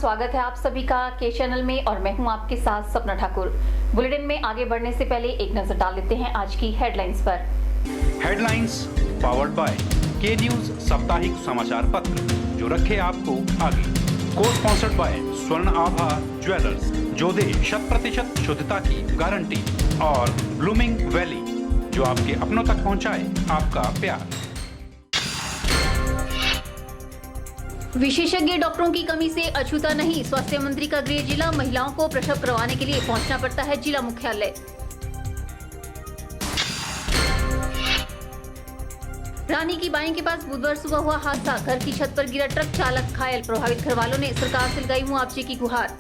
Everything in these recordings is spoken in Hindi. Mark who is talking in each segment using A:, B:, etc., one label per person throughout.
A: स्वागत है आप सभी का के चैनल में और मैं हूं आपके साथ सपना ठाकुर। बुलेटिन में आगे बढ़ने से पहले एक नजर डाल लेते हैं आज की हेडलाइंस पर।
B: हेडलाइंस पावर्ड बाय के न्यूज साप्ताहिक समाचार पत्र, जो रखे आपको आगे। को स्पॉन्सर्ड बाय स्वर्ण आभा ज्वेलर्स, जो दे 100% शुद्धता की गारंटी, और ब्लूमिंग वैली, जो आपके अपनों तक पहुंचाए आपका प्यार।
A: विशेषज्ञ डॉक्टरों की कमी से अछूता नहीं, स्वास्थ्य मंत्री का गृह जिला। महिलाओं को प्रसव करवाने के लिए पहुंचना पड़ता है जिला मुख्यालय। रानी की बाई के पास बुधवार सुबह हुआ हादसा, घर की छत पर गिरा ट्रक, चालक घायल। प्रभावित घर वालों ने सरकार से लगाई मुआवजे की गुहार।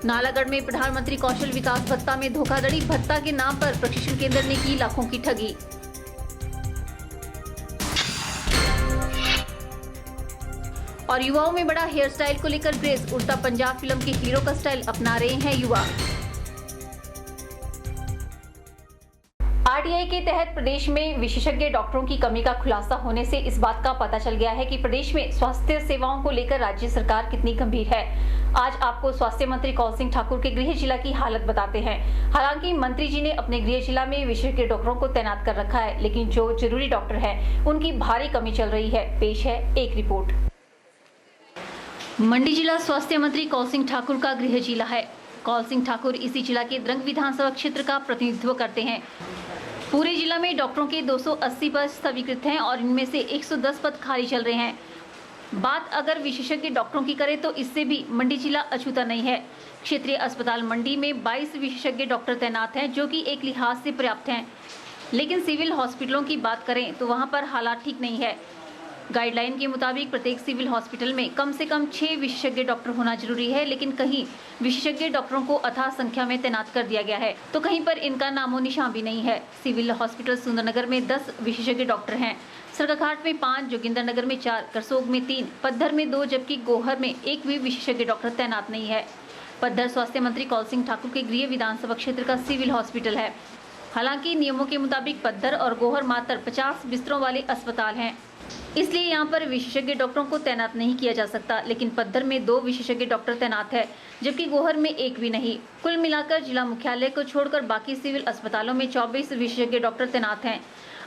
A: नालागढ़ में प्रधानमंत्री कौशल विकास भत्ता में धोखाधड़ी, भत्ता के नाम पर प्रशिक्षण केंद्र ने की लाखों की ठगी। और युवाओं में बड़ा हेयर स्टाइल को लेकर क्रेज, उड़ता पंजाब फिल्म के हीरो का स्टाइल अपना रहे हैं युवा। आरटीआई के तहत प्रदेश में विशेषज्ञ डॉक्टरों की कमी का खुलासा होने से इस बात का पता चल गया है कि प्रदेश में स्वास्थ्य सेवाओं को लेकर राज्य सरकार कितनी गंभीर है। आज आपको स्वास्थ्य मंत्री कौल सिंह ठाकुर के गृह जिला की हालत बताते हैं। हालांकि मंत्री जी ने अपने गृह जिला में विशेषज्ञ डॉक्टरों को तैनात कर रखा है, लेकिन जो जरूरी डॉक्टर है उनकी भारी कमी चल रही है। पेश है एक रिपोर्ट। मंडी जिला स्वास्थ्य मंत्री कौल सिंह ठाकुर का गृह जिला है। कौल सिंह ठाकुर इसी जिला के द्रंग विधानसभा क्षेत्र का प्रतिनिधित्व करते हैं। पूरे जिला में डॉक्टरों के 280 पद स्वीकृत हैं और इनमें से 110 पद खाली चल रहे हैं। बात अगर विशेषज्ञ डॉक्टरों की करें तो इससे भी मंडी जिला अछूता नहीं है। क्षेत्रीय अस्पताल मंडी में 22 विशेषज्ञ डॉक्टर तैनात हैं, जो कि एक लिहाज से पर्याप्त हैं। लेकिन सिविल हॉस्पिटलों की बात करें तो वहां पर हालात ठीक नहीं है। गाइडलाइन के मुताबिक प्रत्येक सिविल हॉस्पिटल में कम से कम 6 विशेषज्ञ डॉक्टर होना जरूरी है, लेकिन कहीं विशेषज्ञ डॉक्टरों को अथाह संख्या में तैनात कर दिया गया है तो कहीं पर इनका नामो निशान भी नहीं है। सिविल हॉस्पिटल सुंदरनगर में 10 विशेषज्ञ डॉक्टर हैं, सरकाघाट में 5, जोगिंदरनगर में 4, करसोग में 3, पद्धर में 2, जबकि गोहर में एक भी विशेषज्ञ डॉक्टर तैनात नहीं है। पद्धर स्वास्थ्य मंत्री कौल सिंह ठाकुर के गृह विधानसभा क्षेत्र का सिविल हॉस्पिटल है। हालांकि नियमों के मुताबिक पद्धर और गोहर मात्र 50 बिस्तरों वाले अस्पताल हैं, इसलिए यहाँ पर विशेषज्ञ डॉक्टरों को तैनात नहीं किया जा सकता। लेकिन पद्धर में 2 विशेषज्ञ डॉक्टर तैनात है, जबकि गोहर में एक भी नहीं। कुल मिलाकर जिला मुख्यालय को छोड़कर बाकी सिविल अस्पतालों में 24 विशेषज्ञ डॉक्टर तैनात हैं।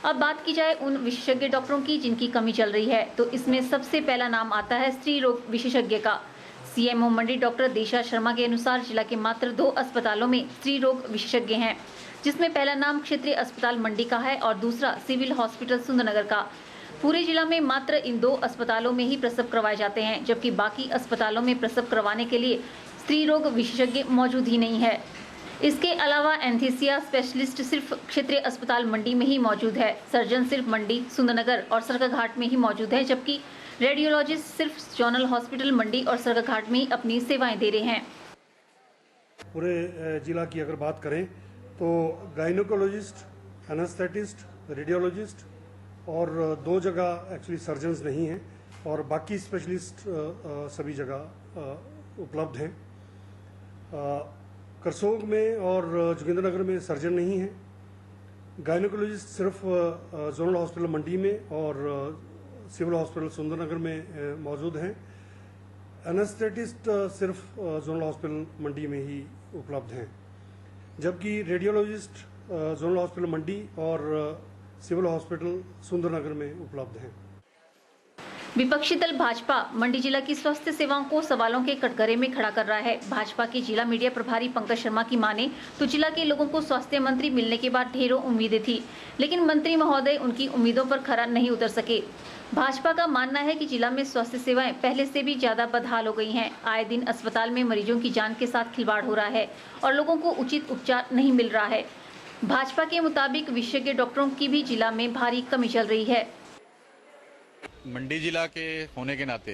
A: अब बात की जाए उन विशेषज्ञ डॉक्टरों की जिनकी कमी चल रही है, तो इसमें सबसे पहला नाम आता है स्त्री रोग विशेषज्ञ का। सीएमओ मंडी डॉक्टर देशा शर्मा के अनुसार जिला के मात्र 2 अस्पतालों में स्त्री रोग विशेषज्ञ हैं, जिसमें पहला नाम क्षेत्रीय अस्पताल मंडी का है और दूसरा सिविल हॉस्पिटल सुंदरनगर का। पूरे जिला में मात्र इन 2 अस्पतालों में ही प्रसव करवाए जाते हैं, जबकि बाकी अस्पतालों में प्रसव करवाने के लिए स्त्री रोग विशेषज्ञ मौजूद ही नहीं है। इसके अलावा एनेस्थीसिया स्पेशलिस्ट सिर्फ क्षेत्रीय अस्पताल मंडी में ही मौजूद है। सर्जन सिर्फ मंडी, सुंदरनगर और सरकाघाट में ही मौजूद है, जबकि रेडियोलॉजिस्ट सिर्फ जोनल हॉस्पिटल मंडी और सरकाघाट में ही अपनी सेवाएं दे रहे हैं।
C: पूरे जिला की अगर बात करें तो गायनोकोलॉजिस्ट, एनेस्थेटिस्ट, रेडियोलॉजिस्ट और 2 जगह एक्चुअली सर्जन्स नहीं हैं और बाकी स्पेशलिस्ट सभी जगह उपलब्ध हैं। करसोग में और जोगिंदरनगर में सर्जन नहीं है। गायनोकोलॉजिस्ट सिर्फ जोनल हॉस्पिटल मंडी में और सिविल हॉस्पिटल सुंदरनगर में मौजूद हैं। एनेस्थेटिस्ट सिर्फ जोनल हॉस्पिटल मंडी में ही उपलब्ध हैं, जबकि रेडियोलॉजिस्ट जोनल हॉस्पिटल मंडी और सिविल हॉस्पिटल सुंदरनगर में उपलब्ध हैं।
A: विपक्षी दल भाजपा मंडी जिला की स्वास्थ्य सेवाओं को सवालों के कटघरे में खड़ा कर रहा है। भाजपा के जिला मीडिया प्रभारी पंकज शर्मा की माने तो जिला के लोगों को स्वास्थ्य मंत्री मिलने के बाद ढेरों उम्मीदें थी, लेकिन मंत्री महोदय उनकी उम्मीदों पर खरा नहीं उतर सके। भाजपा का मानना है कि जिला में स्वास्थ्य सेवाएं पहले से भी ज्यादा बदहाल हो गई हैं। आए दिन अस्पताल में मरीजों की जान के साथ खिलवाड़ हो रहा है और लोगों को उचित उपचार नहीं मिल रहा है। भाजपा के मुताबिक विशेषज्ञ डॉक्टरों की भी जिला में भारी कमी चल रही है।
D: मंडी जिला के होने के नाते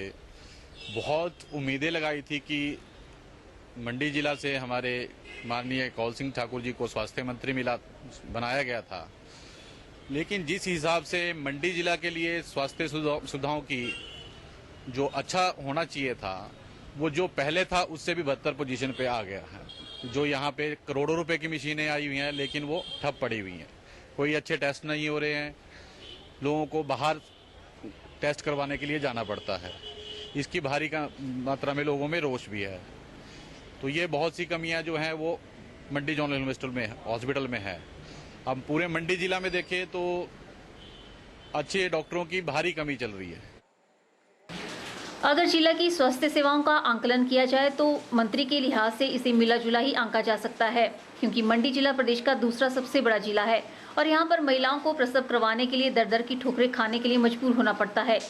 D: बहुत उम्मीदें लगाई थी कि मंडी जिला से हमारे माननीय कौल सिंह ठाकुर जी को स्वास्थ्य मंत्री बनाया गया था, लेकिन जिस हिसाब से मंडी जिला के लिए स्वास्थ्य सुविधाओं की जो अच्छा होना चाहिए था, वो जो पहले था उससे भी बदतर पोजीशन पे आ गया है। जो यहाँ पे करोड़ों रुपए की मशीनें आई हुई हैं, लेकिन वो ठप पड़ी हुई हैं। कोई अच्छे टेस्ट नहीं हो रहे हैं, लोगों को बाहर टेस्ट करवाने के लिए जाना पड़ता है। इसकी भारी मात्रा में लोगों में रोष भी है। तो ये बहुत सी कमियां जो हैं वो मंडी जोनल हॉस्पिटल में है। हम पूरे मंडी जिला में देखें तो अच्छे डॉक्टरों की भारी कमी चल रही है।
A: अगर जिला की स्वास्थ्य सेवाओं का आंकलन किया जाए तो मंत्री के लिहाज से इसे मिला जुला ही आंका जा सकता है, क्योंकि मंडी जिला प्रदेश का दूसरा सबसे बड़ा जिला है और यहाँ पर महिलाओं को प्रसव करवाने के लिए दर दर की ठोकरें खाने के लिए मजबूर होना पड़ता है।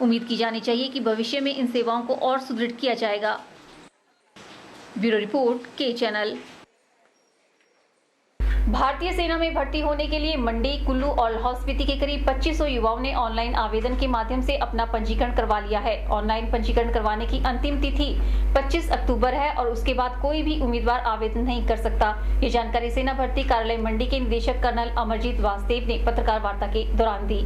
A: उम्मीद की जानी चाहिए कि भविष्य में इन सेवाओं को और सुदृढ़ किया जाएगा। ब्यूरो रिपोर्ट, के चैनल। भारतीय सेना में भर्ती होने के लिए मंडी, कुल्लू और लाहौल स्पीति के करीब 2500 युवाओं ने ऑनलाइन आवेदन के माध्यम से अपना पंजीकरण करवा लिया है। ऑनलाइन पंजीकरण करवाने की अंतिम तिथि 25 अक्टूबर है और उसके बाद कोई भी उम्मीदवार आवेदन नहीं कर सकता। ये जानकारी सेना भर्ती कार्यालय मंडी के निदेशक कर्नल अमरजीत वासुदेव ने पत्रकार वार्ता के दौरान दी।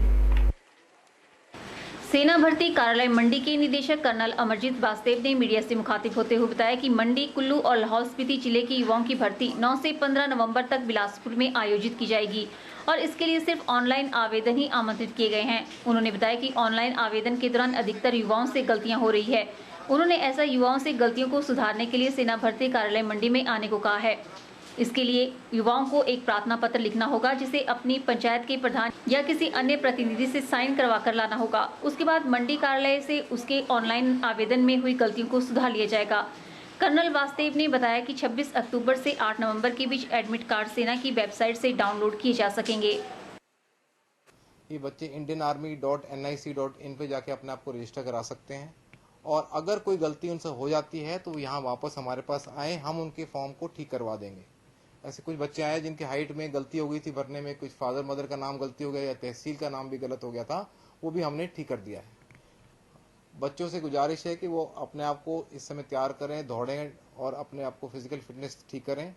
A: सेना भर्ती कार्यालय मंडी के निदेशक कर्नल अमरजीत वासुदेव ने मीडिया से मुखातिब होते हुए बताया कि मंडी, कुल्लू और लाहौल स्पीति जिले के युवाओं की भर्ती 9 से 15 नवंबर तक बिलासपुर में आयोजित की जाएगी और इसके लिए सिर्फ ऑनलाइन आवेदन ही आमंत्रित किए गए हैं। उन्होंने बताया कि ऑनलाइन आवेदन के दौरान अधिकतर युवाओं से गलतियां हो रही है। उन्होंने ऐसा युवाओं से गलतियों को सुधारने के लिए सेना भर्ती कार्यालय मंडी में आने को कहा है। इसके लिए युवाओं को एक प्रार्थना पत्र लिखना होगा, जिसे अपनी पंचायत के प्रधान या किसी अन्य प्रतिनिधि से साइन करवा कर लाना होगा। उसके बाद मंडी कार्यालय से उसके ऑनलाइन आवेदन में हुई गलतियों को सुधार लिया जाएगा। कर्नल वासुदेव ने बताया कि 26 अक्टूबर से 8 नवंबर के बीच एडमिट कार्ड सेना की वेबसाइट से डाउनलोड किए जा सकेंगे।
E: ये बच्चे indianarmy.nic.in पे जाके अपने आप को रजिस्टर करा सकते हैं और अगर कोई गलती उनसे हो जाती है तो यहाँ वापस हमारे पास आए, हम उनके फॉर्म को ठीक करवा देंगे। ऐसे कुछ बच्चे आए जिनकी हाइट में गलती हो गई थी भरने में, कुछ फादर मदर का नाम गलती हो गया या तहसील का नाम भी गलत हो गया था, वो भी हमने ठीक कर दिया है। बच्चों से गुजारिश है कि वो अपने आप को इस समय तैयार करें, दौड़ें और अपने आप को फिजिकल फिटनेस ठीक करें।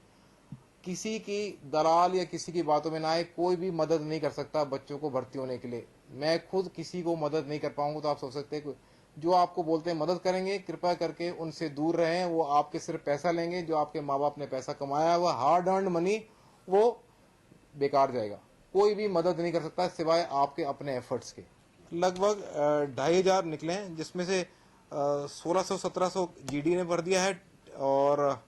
E: किसी की दलाल या किसी की बातों में ना आए। कोई भी मदद नहीं कर सकता बच्चों को भर्ती होने के लिए। मैं खुद किसी को मदद नहीं कर पाऊंगा, तो आप सोच सकते हैं जो आपको बोलते हैं मदद करेंगे, कृपया करके उनसे दूर रहें। वो आपके सिर्फ पैसा लेंगे, जो आपके माँ बाप ने पैसा कमाया हुआ हार्ड अर्न्ड मनी वो बेकार जाएगा। कोई भी मदद नहीं कर सकता सिवाय आपके अपने एफर्ट्स के। लगभग 2500 निकले हैं, जिसमें से 1600-1700 जीडी ने भर दिया है और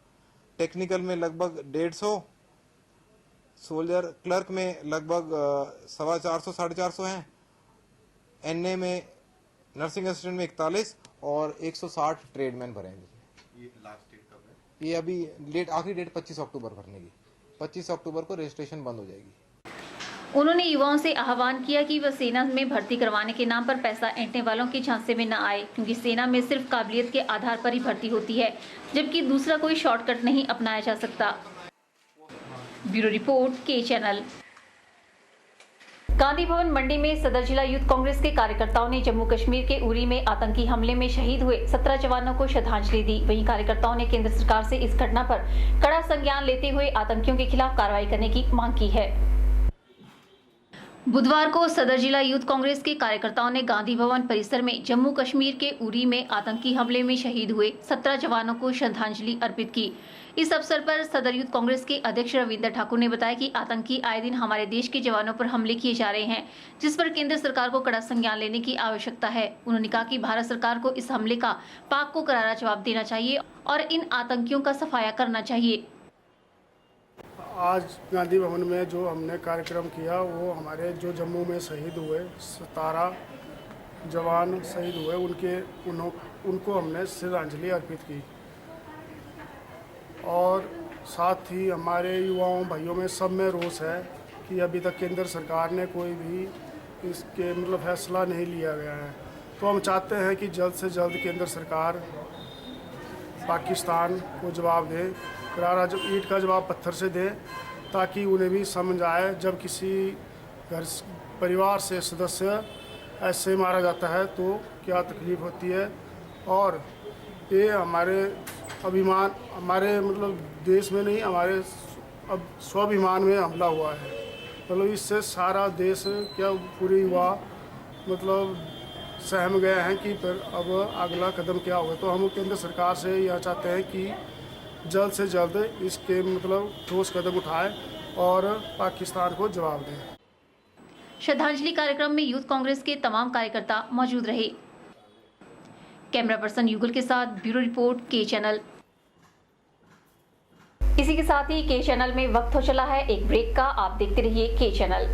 E: टेक्निकल में लगभग 150, सोल्जर क्लर्क में लगभग 450-450 हैं, एनए में नर्सिंग असिस्टेंट में 41 और 160 ट्रेडमैन भरे हैं। ये लास्ट डेट कब है? ये अभी आखिरी डेट 25 अक्टूबर भरने की। 25 अक्टूबर को रजिस्ट्रेशन बंद हो जाएगी।
A: उन्होंने युवाओं से आह्वान किया कि वह सेना में भर्ती करवाने के नाम पर पैसा ऐंठने वालों के झांसे में न आए, क्योंकि सेना में सिर्फ काबिलियत के आधार पर ही भर्ती होती है, जबकि दूसरा कोई शॉर्टकट नहीं अपनाया जा सकता। ब्यूरो रिपोर्ट, के चैनल। गांधी भवन मंडी में सदर जिला यूथ कांग्रेस के कार्यकर्ताओं ने जम्मू कश्मीर के उरी में आतंकी हमले में शहीद हुए 17 जवानों को श्रद्धांजलि दी। वहीं कार्यकर्ताओं ने केंद्र सरकार से इस घटना पर कड़ा संज्ञान लेते हुए आतंकियों के खिलाफ कार्रवाई करने की मांग की है। बुधवार को सदर जिला यूथ कांग्रेस के कार्यकर्ताओं ने गांधी भवन परिसर में जम्मू कश्मीर के उरी में आतंकी हमले में शहीद हुए 17 जवानों को श्रद्धांजलि अर्पित की। इस अवसर पर सदर यूथ कांग्रेस के अध्यक्ष रविंद्र ठाकुर ने बताया कि आतंकी आए दिन हमारे देश के जवानों पर हमले किए जा रहे हैं, जिस पर केंद्र सरकार को कड़ा संज्ञान लेने की आवश्यकता है। उन्होंने कहा कि भारत सरकार को इस हमले का पाक को करारा जवाब देना चाहिए और इन आतंकियों का सफाया करना चाहिए।
C: आज गांधी भवन में जो हमने कार्यक्रम किया वो हमारे जो जम्मू में शहीद हुए 17 जवान शहीद हुए उनको हमने श्रद्धांजलि अर्पित की और साथ ही हमारे युवाओं भाइयों में सब में रोष है कि अभी तक केंद्र सरकार ने कोई भी इसके फैसला नहीं लिया गया है। तो हम चाहते हैं कि जल्द से जल्द केंद्र सरकार पाकिस्तान को जवाब दे, करारा ईंट का जवाब पत्थर से दे, ताकि उन्हें भी समझ आए जब किसी घर परिवार से सदस्य ऐसे मारा जाता है तो क्या तकलीफ़ होती है। और ये हमारे अभिमान, हमारे देश में नहीं, हमारे अब स्वाभिमान में हमला हुआ है। इससे सारा देश क्या पूरे युवा सहम गए हैं कि फिर अब अगला कदम क्या होगा। तो हम केंद्र सरकार से यह चाहते हैं कि जल्द से जल्द इसके ठोस कदम उठाए और पाकिस्तान को जवाब दें।
A: श्रद्धांजलि कार्यक्रम में यूथ कांग्रेस के तमाम कार्यकर्ता मौजूद रहे। कैमरा पर्सन युगल के साथ ब्यूरो रिपोर्ट के चैनल। इसी के साथ ही के चैनल में वक्त हो चला है एक ब्रेक का। आप देखते रहिए के चैनल।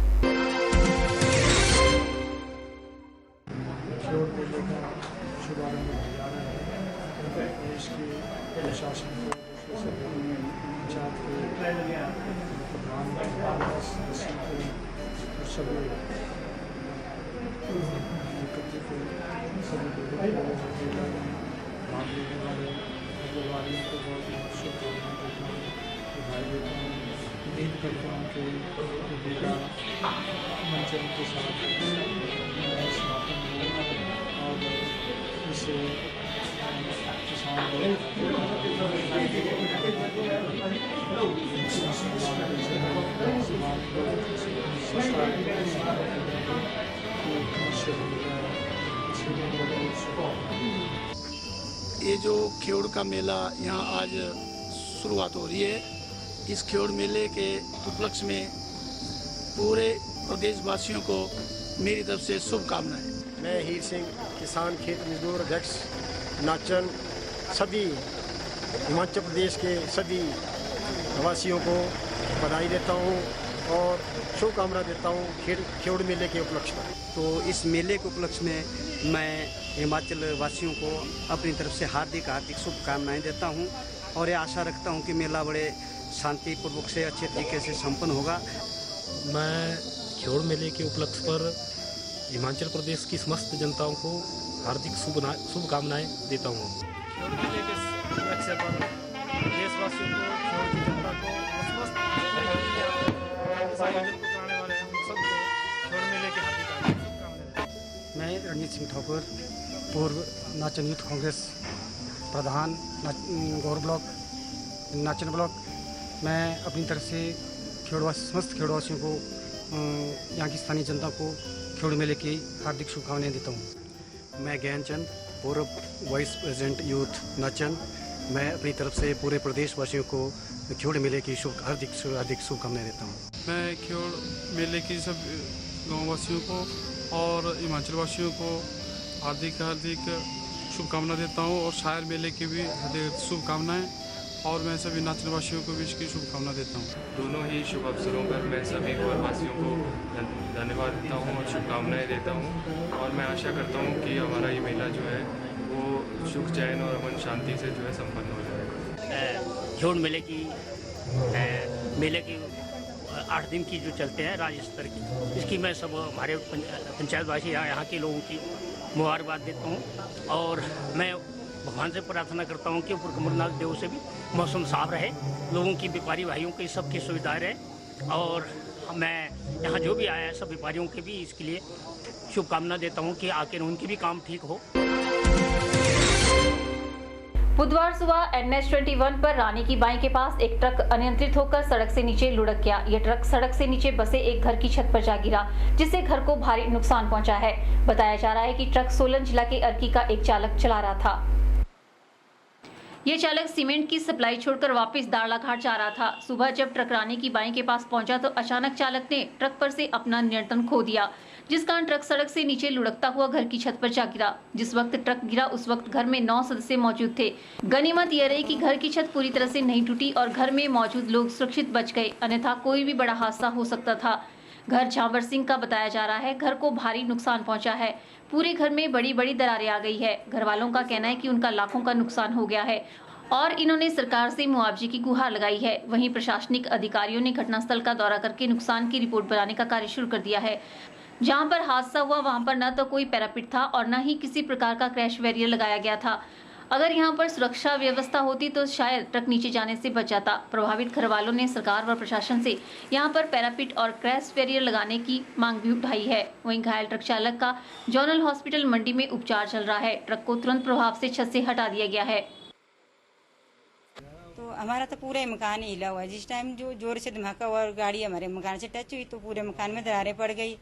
F: मंचन के साथ और इसे
G: ये जो खेड़ का मेला यहाँ आज शुरुआत हो रही है, इस खेड़ मेले के उपलक्ष्य में पूरे प्रदेशवासियों को मेरी तरफ से शुभकामनाएं।
H: मैं हीर सिंह, किसान खेत मजदूर अध्यक्ष नाचन, सभी हिमाचल प्रदेश के सभी निवासियों को बधाई देता हूँ और शुभकामना देता हूँ खेड़ मेले के उपलक्ष्य पर।
I: तो इस मेले के उपलक्ष्य में मैं हिमाचल वासियों को अपनी तरफ से हार्दिक शुभकामनाएं देता हूं और ये आशा रखता हूं कि मेला बड़े शांतिपूर्वक से अच्छे तरीके से संपन्न होगा।
J: मैं खेड़ मेले के उपलक्ष्य पर हिमाचल प्रदेश की समस्त जनताओं को हार्दिक शुभकामनाएं देता हूं।
F: खेड़ मेले के अवसर पर देशवासियों को, खेड़ की जनता को, समस्त इस आयोजन को कराने वाले हम सबको खेड़ मेले के हार्दिक शुभकामनाएं।
C: मैं रणजीत सिंह ठाकुर, पूर्व नाचन यूथ कांग्रेस प्रधान गौर ब्लॉक नाचन ब्लॉक, मैं अपनी तरफ से समस्त खेड़वासियों को, यहाँ की स्थानीय जनता को खेड़ मेले की हार्दिक शुभकामनाएं देता हूँ।
I: मैं ज्ञानचंद, पूर्व वाइस प्रेसिडेंट यूथ नाचन, मैं अपनी तरफ से पूरे प्रदेशवासियों को खेड़ मेले की हार्दिक शुभकामनाएं देता हूँ।
F: मैं खेड़ मेले की सब गाँववासियों को और हिमाचल वासियों को हार्दिक शुभकामना देता हूँ और शायर मेले की भी हार्दिक शुभकामनाएं, और मैं सभी नाचन वासियों को भी इसकी शुभकामना देता हूँ।
K: दोनों ही शुभ अवसरों पर मैं सभी गौरवासियों को धन्यवाद देता हूँ और शुभकामनाएं देता हूँ, और मैं आशा करता हूँ कि हमारा ये मेला जो है वो सुख चैन और अमन शांति से जो है संपन्न हो जाएगा।
L: खेड़ मेले की 8 दिन की जो चलते हैं राज्य स्तर की, इसकी मैं सब हमारे पंचायतवासी यहाँ के लोगों की मुबारकबाद देता हूँ और मैं भगवान से प्रार्थना करता हूँ कि ऊपर कमरनाथ देव से भी मौसम साफ रहे, लोगों की व्यापारी भाइयों की सबकी सुविधाएं रहे, और मैं यहाँ जो भी आया है सब व्यापारियों के भी इसके लिए शुभकामना देता हूँ कि आकर उनकी भी काम ठीक हो।
A: बुधवार सुबह NH21 पर रानी की बाई के पास एक ट्रक अनियंत्रित होकर सड़क से नीचे लुढ़क गया। यह ट्रक सड़क से नीचे बसे एक घर की छत पर जा गिरा, जिससे घर को भारी नुकसान पहुंचा है। बताया जा रहा है कि ट्रक सोलन जिला के अर्की का एक चालक चला रहा था। यह चालक सीमेंट की सप्लाई छोड़कर वापस दाड़लाघाट जा रहा था। सुबह जब ट्रक रानी की बाई के पास पहुंचा तो अचानक चालक ने ट्रक पर से अपना नियंत्रण खो दिया, जिस कारण ट्रक सड़क से नीचे लुढ़कता हुआ घर की छत पर जा गिरा। जिस वक्त ट्रक गिरा उस वक्त घर में 9 सदस्य मौजूद थे। गनीमत यह रही कि घर की छत पूरी तरह से नहीं टूटी और घर में मौजूद लोग सुरक्षित बच गए, अन्यथा कोई भी बड़ा हादसा हो सकता था। घर झांवर सिंह का बताया जा रहा है। घर को भारी नुकसान पहुंचा है। पूरे घर में बड़ी बड़ी दरारें आ गई है। घर वालों का कहना है कि उनका लाखों का नुकसान हो गया है और इन्होंने सरकार से मुआवजे की गुहार लगाई है। वहीं प्रशासनिक अधिकारियों ने घटनास्थल का दौरा करके नुकसान की रिपोर्ट बनाने का कार्य शुरू कर दिया है। जहां पर हादसा हुआ वहां पर न तो कोई पैरापिट था और न ही किसी प्रकार का क्रैश बैरियर लगाया गया था। अगर यहां पर सुरक्षा व्यवस्था होती तो शायद ट्रक नीचे जाने से बच जाता। प्रभावित घर वालों ने सरकार व प्रशासन से यहां पर पैरापिट और क्रैश बैरियर लगाने की मांग भी उठाई है। वहीं घायल ट्रक चालक का जोनल हॉस्पिटल मंडी में उपचार चल रहा है। ट्रक को तुरंत प्रभाव से छत से हटा दिया गया है।
M: तो हमारा तो पूरा मकान ही हिला हुआ है। जिस टाइम जो जोर से धमाका हुआ और गाड़ी हमारे मकान से टच हुई तो पूरे मकान में दरारें पड़ गई।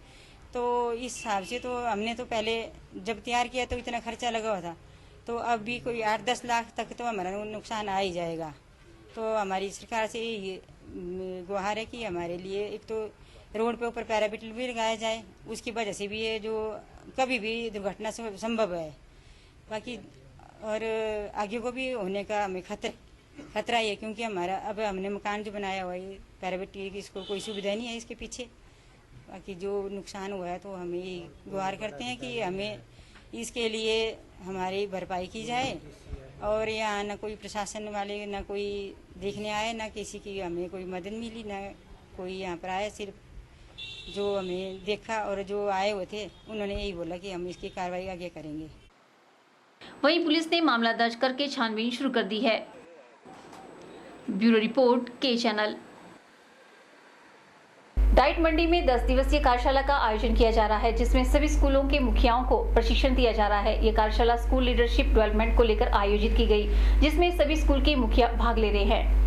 M: तो इस हिसाब से तो हमने तो पहले जब तैयार किया तो इतना खर्चा लगा हुआ था, तो अब भी कोई 8-10 लाख तक तो हमारा नुकसान आ ही जाएगा। तो हमारी सरकार से ये गुहार है कि हमारे लिए एक तो रोड पे ऊपर पैराबिटल भी लगाया जाए, उसकी वजह से भी ये जो कभी भी दुर्घटना संभव है। बाकी और आगे को भी होने का हमें खतरा ही है, क्योंकि हमारा अब हमने मकान जो बनाया हुआ है पैराबिटल की, इसको कोई सुविधा नहीं है इसके पीछे। बाकी जो नुकसान हुआ है तो हमें गुहार करते हैं कि हमें इसके लिए हमारी भरपाई की जाए, और यहाँ न कोई प्रशासन वाले न कोई देखने आए, न किसी की हमें कोई मदद मिली, न कोई यहाँ पर आया। सिर्फ जो हमें देखा और जो आए हुए थे उन्होंने यही बोला कि हम इसकी कार्रवाई आगे करेंगे।
A: वहीं पुलिस ने मामला दर्ज करके छानबीन शुरू कर दी है। ब्यूरो रिपोर्ट, के चैनल। डाइट मंडी में 10 दिवसीय कार्यशाला का आयोजन किया जा रहा है, जिसमें सभी स्कूलों के मुखियाओं को प्रशिक्षण दिया जा रहा है। ये कार्यशाला स्कूल लीडरशिप डेवलपमेंट को लेकर आयोजित की गई, जिसमें सभी स्कूल के मुखिया भाग ले रहे हैं।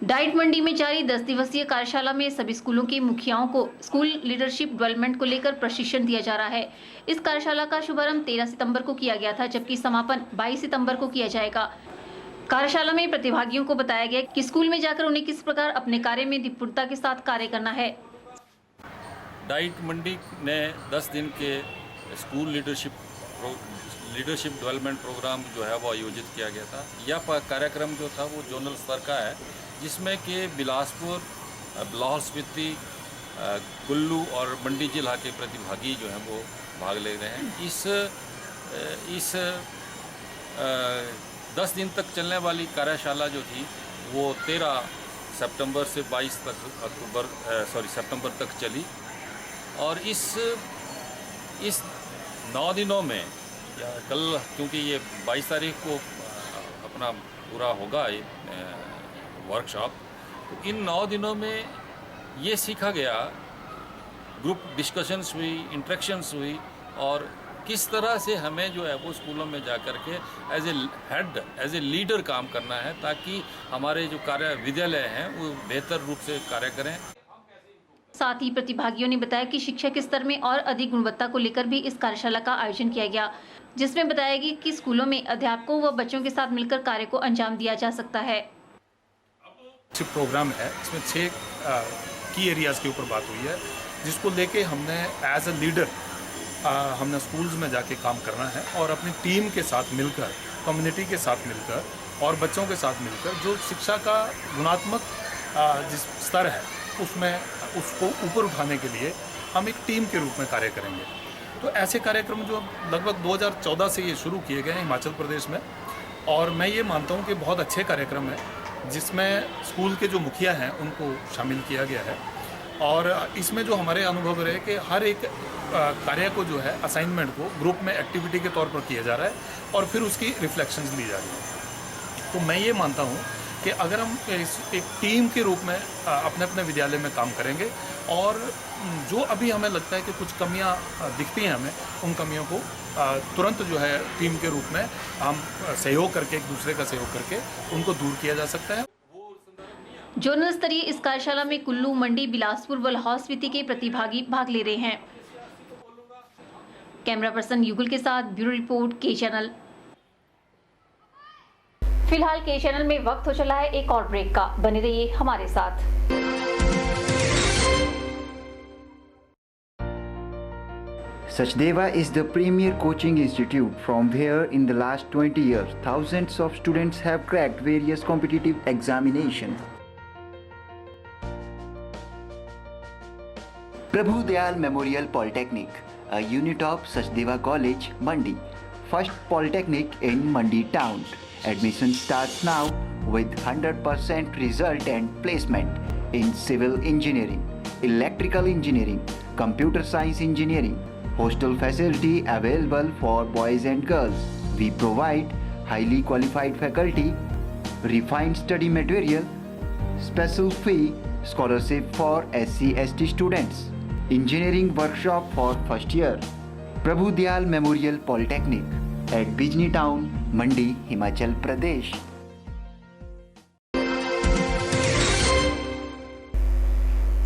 A: डाइट मंडी में जारी 10 दिवसीय कार्यशाला में सभी स्कूलों के मुखियाओं को स्कूल लीडरशिप डेवलपमेंट को लेकर प्रशिक्षण दिया जा रहा है। इस कार्यशाला का शुभारंभ 13 सितंबर को किया गया था, जबकि समापन 22 सितंबर को किया जाएगा। कार्यशाला में प्रतिभागियों को बताया गया कि स्कूल में जाकर उन्हें किस प्रकार अपने कार्य में दृढ़ता के साथ कार्य करना है।
N: डाइट मंडी ने 10 दिन के स्कूल लीडरशिप डेवलपमेंट प्रोग्राम जो है वो आयोजित किया गया था। यह कार्यक्रम जो था वो जोनल स्तर का है, जिसमें कि बिलासपुर, लाहौल स्पीति, कुल्लू और मंडी जिला के प्रतिभागी जो हैं वो भाग ले रहे हैं। इस 10 दिन तक चलने वाली कार्यशाला जो थी वो 13 सितंबर से 22 सितंबर तक चली, और इस 9 दिनों में कल, क्योंकि ये 22 तारीख को अपना पूरा होगा ये वर्कशॉप, तो इन 9 दिनों में ये सीखा गया, ग्रुप डिस्कशंस हुई, इंटरेक्शंस हुई, और किस तरह से हमें जो है वो स्कूलों में जा कर के as a head, as a leader काम करना है, ताकि हमारे जो कार्य विद्यालय हैं वो बेहतर रूप से कार्य करें।
A: साथ ही प्रतिभागियों ने बताया कि शिक्षा के स्तर में और अधिक गुणवत्ता को लेकर भी इस कार्यशाला का आयोजन किया गया, जिसमें बताया गया कि स्कूलों में अध्यापकों व बच्चों के साथ मिलकर कार्य को अंजाम दिया जा सकता है।
O: प्रोग्राम है, इसमें 6 की एरियाज के ऊपर बात हुई है, जिसको लेके हमने एज अ लीडर हमने स्कूल्स में जाके काम करना है, और अपनी टीम के साथ मिलकर, कम्युनिटी के साथ मिलकर और बच्चों के साथ मिलकर जो शिक्षा का गुणात्मक जिस स्तर है उसमें उसको ऊपर उठाने के लिए हम एक टीम के रूप में कार्य करेंगे। तो ऐसे कार्यक्रम जो लगभग 2014 से ये शुरू किए गए हैं हिमाचल प्रदेश में, और मैं ये मानता हूँ कि बहुत अच्छे कार्यक्रम है, जिसमें स्कूल के जो मुखिया हैं उनको शामिल किया गया है। और इसमें जो हमारे अनुभव रहे कि हर एक कार्य को जो है असाइनमेंट को ग्रुप में एक्टिविटी के तौर पर किया जा रहा है, और फिर उसकी रिफ्लेक्शंस ली जा रही है। तो मैं ये मानता हूँ कि अगर हम एक टीम के रूप में अपने अपने विद्यालय में काम करेंगे, और जो अभी हमें लगता है कि कुछ कमियां दिखती हैं हमें, उन कमियों को तुरंत जो है टीम के रूप में हम सहयोग करके, एक दूसरे का सहयोग करके उनको दूर किया जा सकता है।
A: जोनल स्तरीय इस कार्यशाला में कुल्लू, मंडी, बिलासपुर व लाहौल स्पीति के प्रतिभागी भाग ले रहे हैं। कैमरा पर्सन युगल के साथ ब्यूरो रिपोर्ट, के चैनल। फिलहाल के चैनल में वक्त हो चला है एक और ब्रेक का, बने रहिए हमारे साथ।
P: Sachdeva is the premier coaching institute from where in the last 20 years thousands of students have cracked various competitive examinations. Prabhu Dayal Memorial Polytechnic, a unit of Sachdeva College, Mandi, first polytechnic in Mandi town. Admission starts now with 100% result and placement in civil engineering, electrical engineering, computer science engineering. Hostel facility available for boys and girls. We provide highly qualified faculty, refined study material, special fee, scholarship for SC/ST students, engineering workshop for first year. Prabhu Dayal Memorial Polytechnic at Bijni Town, Mandi, Himachal Pradesh.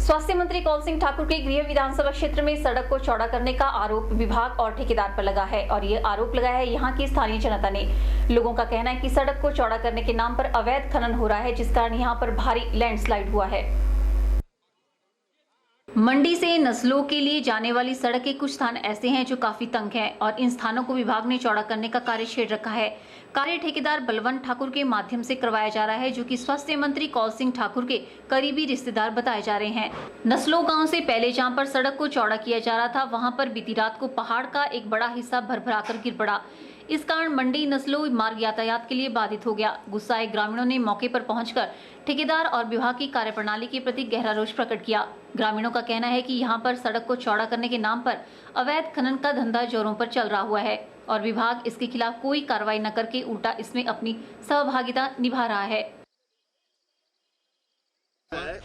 A: स्वास्थ्य मंत्री कौल सिंह ठाकुर के गृह विधानसभा क्षेत्र में सड़क को चौड़ा करने का आरोप विभाग और ठेकेदार पर लगा है, और ये आरोप लगाया है यहाँ की स्थानीय जनता ने। लोगों का कहना है कि सड़क को चौड़ा करने के नाम पर अवैध खनन हो रहा है, जिस कारण यहाँ पर भारी लैंडस्लाइड हुआ है। मंडी से नस्लों के लिए जाने वाली सड़क के कुछ स्थान ऐसे हैं जो काफी तंग हैं और इन स्थानों को विभाग ने चौड़ा करने का कार्य छेड़ रखा है। कार्य ठेकेदार बलवंत ठाकुर के माध्यम से करवाया जा रहा है, जो कि स्वास्थ्य मंत्री कौल सिंह ठाकुर के करीबी रिश्तेदार बताए जा रहे हैं। नस्लों गांव से पहले जहां पर सड़क को चौड़ा किया जा रहा था, वहां पर बीती रात को पहाड़ का एक बड़ा हिस्सा भरभराकर गिर पड़ा। इस कारण मंडी नस्लों मार्ग यातायात के लिए बाधित हो गया। गुस्साए ग्रामीणों ने मौके पर पहुंचकर ठेकेदार और विभाग की कार्यप्रणाली के प्रति गहरा रोष प्रकट किया। ग्रामीणों का कहना है कि यहां पर सड़क को चौड़ा करने के नाम पर अवैध खनन का धंधा जोरों पर चल रहा हुआ है और विभाग इसके खिलाफ कोई कार्रवाई न करके उल्टा इसमें अपनी सहभागिता निभा रहा है।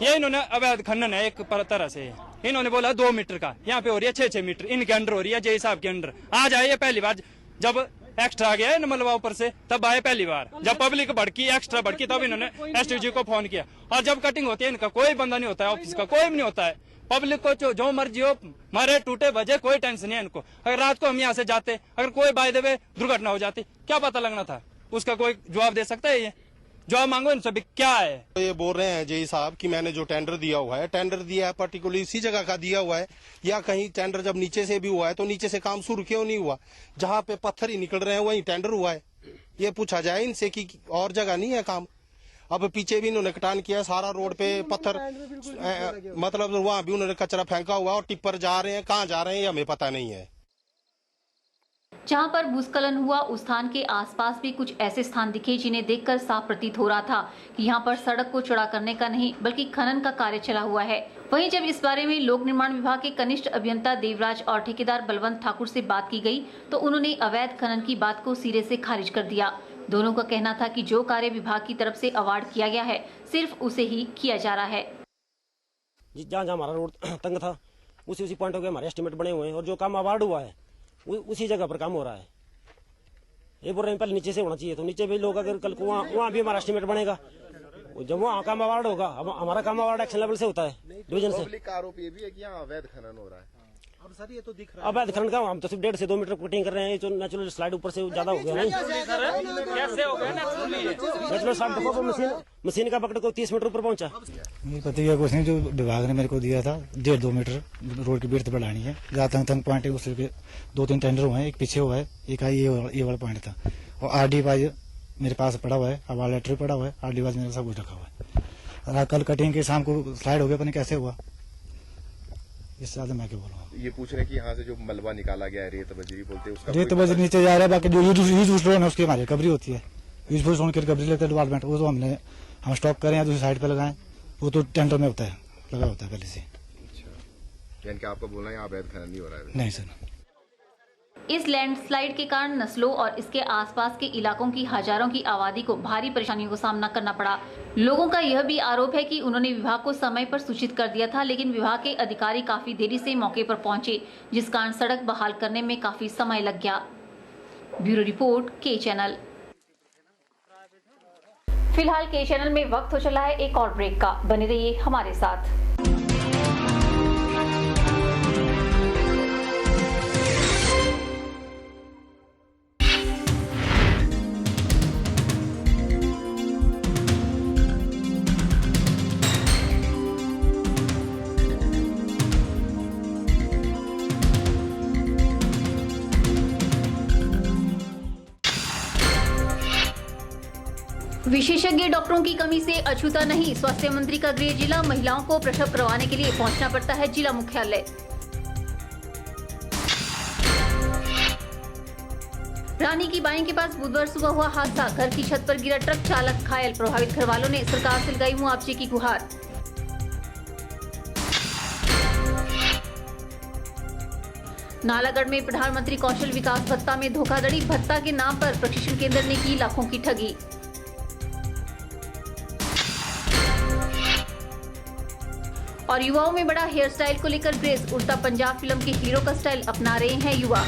Q: ये इन्होंने अवैध खनन है एक तरह से, इन्होंने बोला 2 मीटर का, यहाँ पे हो रही है 6-6 मीटर, इनके अंडर हो रही है, जय साहब के अंडर। आज आए पहली बार, जब एक्स्ट्रा आ गया है मलबा ऊपर से, तब आए पहली बार। जब पब्लिक भड़की, एक्स्ट्रा भड़की, तब इन्होंने एसटीजी को फोन किया। और जब कटिंग होती है, इनका कोई बंदा नहीं होता है, ऑफिस का कोई भी नहीं होता है। पब्लिक को जो मर्जी हो, मारे टूटे बजे, कोई टेंशन नहीं है इनको। अगर रात को हम यहाँ से जाते, अगर कोई बाय द वे दुर्घटना हो जाती, क्या पता लगना था? उसका कोई जवाब दे सकता है? ये जवाब मांगो इनसे भी, क्या है?
R: ये बोल रहे हैं जय साहब कि मैंने जो टेंडर दिया हुआ है, टेंडर दिया है पर्टिकुलर इसी जगह का दिया हुआ है, या कहीं टेंडर जब नीचे से भी हुआ है तो नीचे से काम शुरू क्यों नहीं हुआ? जहाँ पे पत्थर ही निकल रहे हैं वहीं टेंडर हुआ है। ये पूछा जाए इनसे कि और जगह नहीं है काम। अब पीछे भी इन्होंने कटान किया, सारा रोड पे पत्थर, मतलब वहाँ भी उन्होंने कचरा फेंका हुआ और टिप्पर जा रहे हैं, कहाँ जा रहे हैं हमें पता नहीं है।
A: जहां पर भूस्खलन हुआ उस स्थान के आसपास भी कुछ ऐसे स्थान दिखे जिन्हें देखकर साफ प्रतीत हो रहा था कि यहां पर सड़क को चौड़ा करने का नहीं बल्कि खनन का कार्य चला हुआ है। वहीं जब इस बारे में लोक निर्माण विभाग के कनिष्ठ अभियंता देवराज और ठेकेदार बलवंत ठाकुर से बात की गई तो उन्होंने अवैध खनन की बात को सिरे से खारिज कर दिया। दोनों का कहना था कि जो कार्य विभाग की तरफ से अवार्ड किया गया है सिर्फ उसे ही किया जा रहा है।
S: जहाँ हमारा रोड तंग था उसी पॉइंट हो गया, हमारे एस्टिमेट बने हुए हैं और जो काम अवार्ड हुआ है उसी जगह पर काम हो रहा है। ये बोल रहे हैं पहले नीचे से होना चाहिए, तो नीचे भी लोग अगर कल को वहाँ भी हमारा एस्टिमेट बनेगा, जब वहाँ काम अवार्ड होगा, हमारा काम अवार्ड एक्शन लेवल से होता है, डिवीजन से।
R: पब्लिक का आरोप ये भी है कि यहाँ अवैध खनन हो रहा है।
S: अब सर ये तो दिख रहा है अवैध खनन का, हम तो सिर्फ 1.5 से 2 मीटर कटिंग कर रहे हैं, जो नेचुरल स्लाइड ऊपर से ज्यादा हो गया है।
Q: कैसे हो गया
S: नेचुरल स्लाइड मशीन का पकड़ को 30 मीटर ऊपर पहुंचा।
T: ये पता कुछ नहीं, जो विभाग ने मेरे को दिया था 1.5-2 मीटर रोड की विड्थ बढ़ानी है, जहाँ तंग पॉइंट है उसके 2-3 टेंडर हुए हैं, एक पीछे हुआ है, एक ये वाला पॉइंट था। और आरडी वाइज मेरे पास पड़ा हुआ है, अब लेटर पड़ा हुआ है, आरडी वाइज मेरा सब कुछ रखा हुआ है। कल कटिंग के शाम को स्लाइड हो गया, पता नहीं कैसे हुआ, इससे ज्यादा मैं क्या बोलूँ।
R: ये पूछ रहे हैं कि यहाँ से जो मलबा निकाला गया है, रेत बजरी बोलते हैं, उसका
T: रेत बजरी नीचे जा रहा है, बाकी जो यूज स्टोन है उसकी हमारी रिकवरी होती है, यूज स्टोन की रिकवरी लेते हैं डिपार्टमेंट, वो तो हम स्टॉक करें या दूसरी साइड पे लगाएं, वो तो टेंडर में होता है, लगा होता है पहले से।
R: यानी कि आपका बोलना है यहाँ अवैध खनन नहीं हो रहा है?
T: नहीं सर।
A: इस लैंडस्लाइड के कारण नस्लों और इसके आसपास के इलाकों की हजारों की आबादी को भारी परेशानियों का सामना करना पड़ा। लोगों का यह भी आरोप है कि उन्होंने विभाग को समय पर सूचित कर दिया था, लेकिन विभाग के अधिकारी काफी देरी से मौके पर पहुंचे, जिस कारण सड़क बहाल करने में काफी समय लग गया। ब्यूरो रिपोर्ट, के चैनल। फिलहाल के चैनल में वक्त हो चला है एक और ब्रेक का, बने रहिए हमारे साथ। विशेषज्ञ डॉक्टरों की कमी से अछूता नहीं, स्वास्थ्य मंत्री का गृह जिला, महिलाओं को प्रसव करवाने के लिए पहुंचना पड़ता है जिला मुख्यालय। रानी की बाई के पास बुधवार सुबह हुआ हादसा, घर की छत पर गिरा ट्रक, चालक घायल, प्रभावित घर वालों ने सरकार से लगाई मुआवजे की गुहार। नालागढ़ में प्रधानमंत्री कौशल विकास भत्ता में धोखाधड़ी, भत्ता के नाम पर प्रशिक्षण केंद्र ने की लाखों की ठगी। और युवाओं में बड़ा हेयर स्टाइल को लेकर क्रेज, उड़ता पंजाब फिल्म के हीरो का स्टाइल अपना रहे हैं युवा।